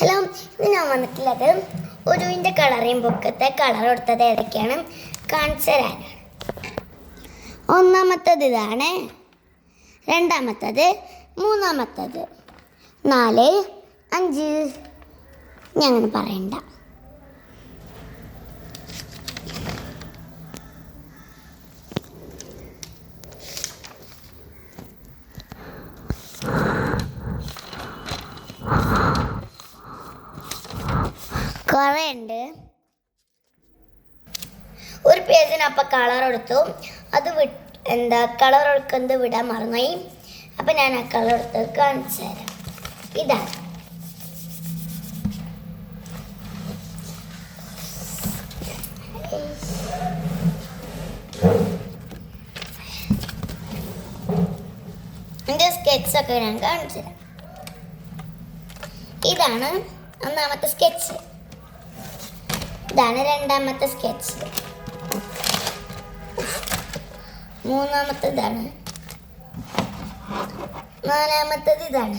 Hello, ഇത് ഞാൻ വന്നിട്ടുള്ളത് ഒരുവിൻ്റെ കളറിങ് ബുക്കത്തെ കളർ കൊടുത്തത് ഏതൊക്കെയാണ് കാണിച്ചു തരാനാണ്. ഒന്നാമത്തത് ഇതാണ്, രണ്ടാമത്തത്, മൂന്നാമത്തത്, 4, 5. ഞാൻ അങ്ങനെ പറയണ്ട. കുറേ ഉണ്ട്. ഒരു പേജിനപ്പം കളർ എടുത്തു. അത് കളർ എടുക്കുന്നത് വിടാൻ മറന്നുപോയി. അപ്പം ഞാൻ ആ കളർ എടുത്ത് കാണിച്ചു തരാം. ഇതാണ് എൻ്റെ സ്കെച്ചൊക്കെ ഞാൻ കാണിച്ചു തരാം. ഇതാണ് ഒന്നാമത്തെ സ്കെച്ച്, ഇതാണ് രണ്ടാമത്തെ സ്കെച്ച്, മൂന്നാമത്തേതാണ്, നാലാമത്തേത് ഇതാണ്.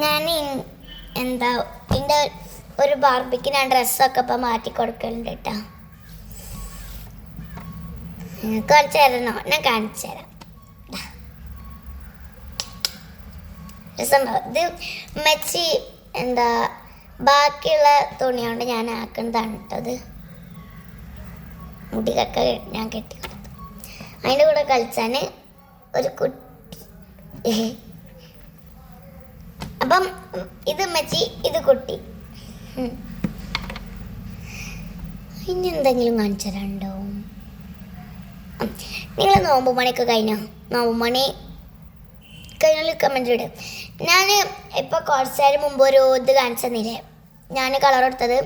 ഞാൻ എൻ്റെ ഒരു ബാർബിക്ക് ഞാൻ ഡ്രസ്സൊക്കെ ഇപ്പം മാറ്റി കൊടുക്കലുണ്ട് കേട്ടോ. കാണിച്ചു തരണോ? ഞാൻ കാണിച്ചു തരാം. ഇത് മെച്ചി ബാക്കിയുള്ള തുണി കൊണ്ട് ഞാൻ ആക്കുന്നതാണ് കേട്ടത്. മുടികൊക്കെ ഞാൻ കെട്ടിക്കൊടുത്തു. അതിൻ്റെ കൂടെ കളിച്ചാൻ ഒരു കുട്ടി. അപ്പം ഇത് മെച്ചി, ഇത് കുട്ടി. ഇനി എന്തെങ്കിലും കാണിച്ചു തരാണ്ടോ? നിങ്ങൾ നോമ്പ് മണിയൊക്കെ കഴിഞ്ഞോ? നോമ്പ് മണി കഴിഞ്ഞാൽ കമൻറ്റ് ഇടും. ഞാൻ ഇപ്പോൾ കുറച്ച് നേരം മുമ്പ് ഒരു ഇത് കാണിച്ചു തന്നില്ലേ, ഞാൻ കളർ എടുത്തത്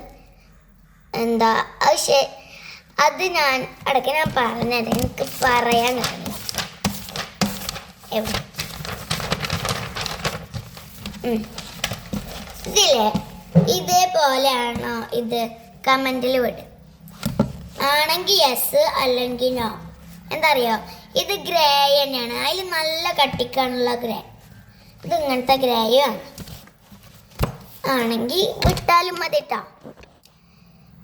അത് ഞാൻ ഇടയ്ക്ക് ഞാൻ പറഞ്ഞത് എനിക്ക് പറയാൻ കഴിയില്ല. എവിടെ ഇതില്ലേ, ഇതേപോലെയാണോ ഇത്? കമൻറ്റിൽ വിടും. ആണെങ്കിൽ യെസ്, അല്ലെങ്കിൽ നോ. എന്താ അറിയോ, ഇത് ഗ്രേ തന്നെയാണ്. അതിൽ നല്ല കട്ടിക്കാണുള്ള ഗ്രേ. ഇത് ഇങ്ങനത്തെ ഗ്രേയാണ്. ആണെങ്കിൽ വിട്ടാലും മതി കേട്ടോ.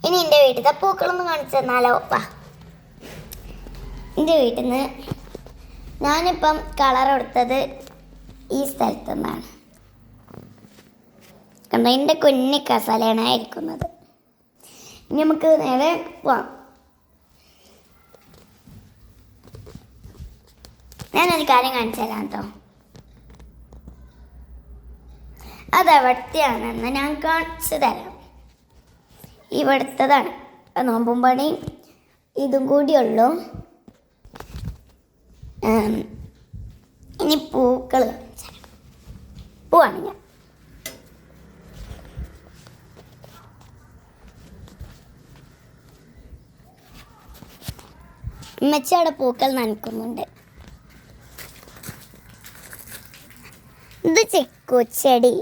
ഇനി എൻ്റെ വീട്ടിലത്തെ പൂക്കളൊന്ന് കാണിച്ചു തന്നാലോ? എൻ്റെ വീട്ടിൽ നിന്ന് ഞാനിപ്പം കളർ കൊടുത്തത് ഈ സ്ഥലത്തു നിന്നാണ്. കണ്ടോ, എൻ്റെ കുഞ്ഞി കസാലയാണ് ഇരിക്കുന്നത്. ഇനി നമുക്ക് നേരെ പോവാം. ഞാനൊരു കാര്യം കാണിച്ചു തരാം കേട്ടോ. അതെവിടത്തെയാണെന്ന് ഞാൻ കാണിച്ചു തരാം. ഇവിടുത്തതാണ്. നോമ്പും പണി ഇതും കൂടിയുള്ളൂ. ഇനി പൂക്കൾ കാണിച്ചു തരാം. പൂവാണ് ഞാൻ. ഉമ്മച്ചിയുടെ പൂക്കൾ നനയ്ക്കുന്നുണ്ട്. ഇത് ചെക്കുച്ചെടി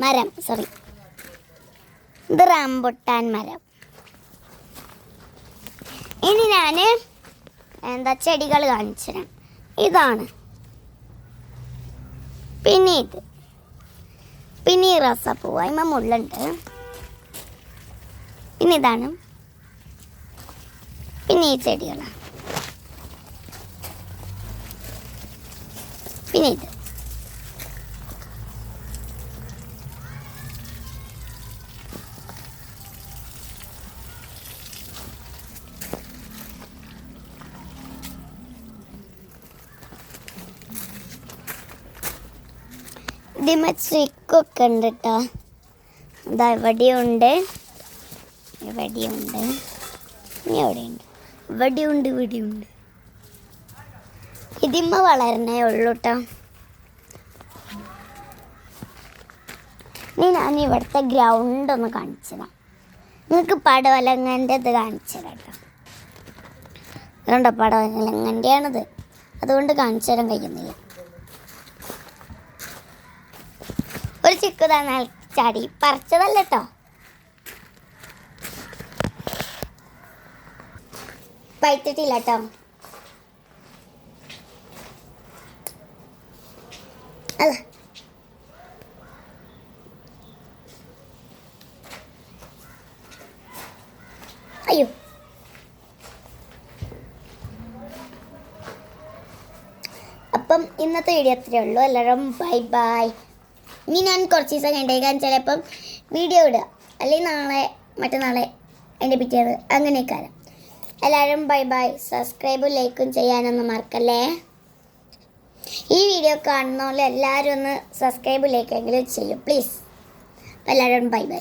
മരം, ഇത് റംബുട്ടാൻ മരം. ഇനി ഞാൻ ചെടികൾ കാണിച്ചു തരാം. ഇതാണ്, പിന്നെ ഇത്, പിന്നെ ഈ റോസാപ്പൂവ്, അതിന്മേൽ മുള്ളുണ്ട്. പിന്നെ ഇതാണ്, പിന്നെ ഈ ചെടികളാണ്, പിന്നെ ഇത്. ഇതിമ സ്റ്റിക്കൊക്കെ ഉണ്ട് കേട്ടോ. ഇതാ ഇവിടെയുണ്ട്, ഇവിടെയുണ്ട്, ഇനി എവിടെയുണ്ട്, ഇവിടെയുണ്ട്, ഇവിടെയുണ്ട്. ഇതിമ്മ വളരണേ ഉള്ളൂ കേട്ടോ. ഇനി ഞാൻ ഇവിടുത്തെ ഗ്രൗണ്ട് ഒന്ന് കാണിച്ചു തരാം. നിങ്ങൾക്ക് പടവലങ്ങൻ്റെ ഇത് കാണിച്ചു തരാം കേട്ടോ. അതുകൊണ്ടോ പടവലങ്ങൻ്റെയാണിത്, അതുകൊണ്ട് കാണിച്ചു തരാൻ കഴിയുന്നില്ല. ഒരു ചിക്കു തന്നാൽ ചാടി പറിച്ചതല്ല കേട്ടോ. പഴുത്തിട്ടില്ല കേട്ടോ. അല്ല അയ്യോ അപ്പം ഇന്നത്തെ വീഡിയോ അത്രയേ ഉള്ളൂ. എല്ലാവരും ബൈ ബൈ. ഇനി ഞാൻ കുറച്ച് ദിവസം കണ്ടേക്കാൻ ചിലപ്പം വീഡിയോ ഇടുക, അല്ലെങ്കിൽ നാളെ മറ്റന്നാളെ എൻ്റെ പിറ്റേത് അങ്ങനെയൊക്കെ. എല്ലാവരും ബൈ ബൈ. സബ്സ്ക്രൈബും ലൈക്കും ചെയ്യാനൊന്നും മറക്കല്ലേ. ഈ വീഡിയോ കാണുന്ന പോലെ എല്ലാവരും ഒന്ന് സബ്സ്ക്രൈബും ലൈക്കെങ്കിലും ചെയ്യും പ്ലീസ്. എല്ലാവരും ബൈ ബൈ.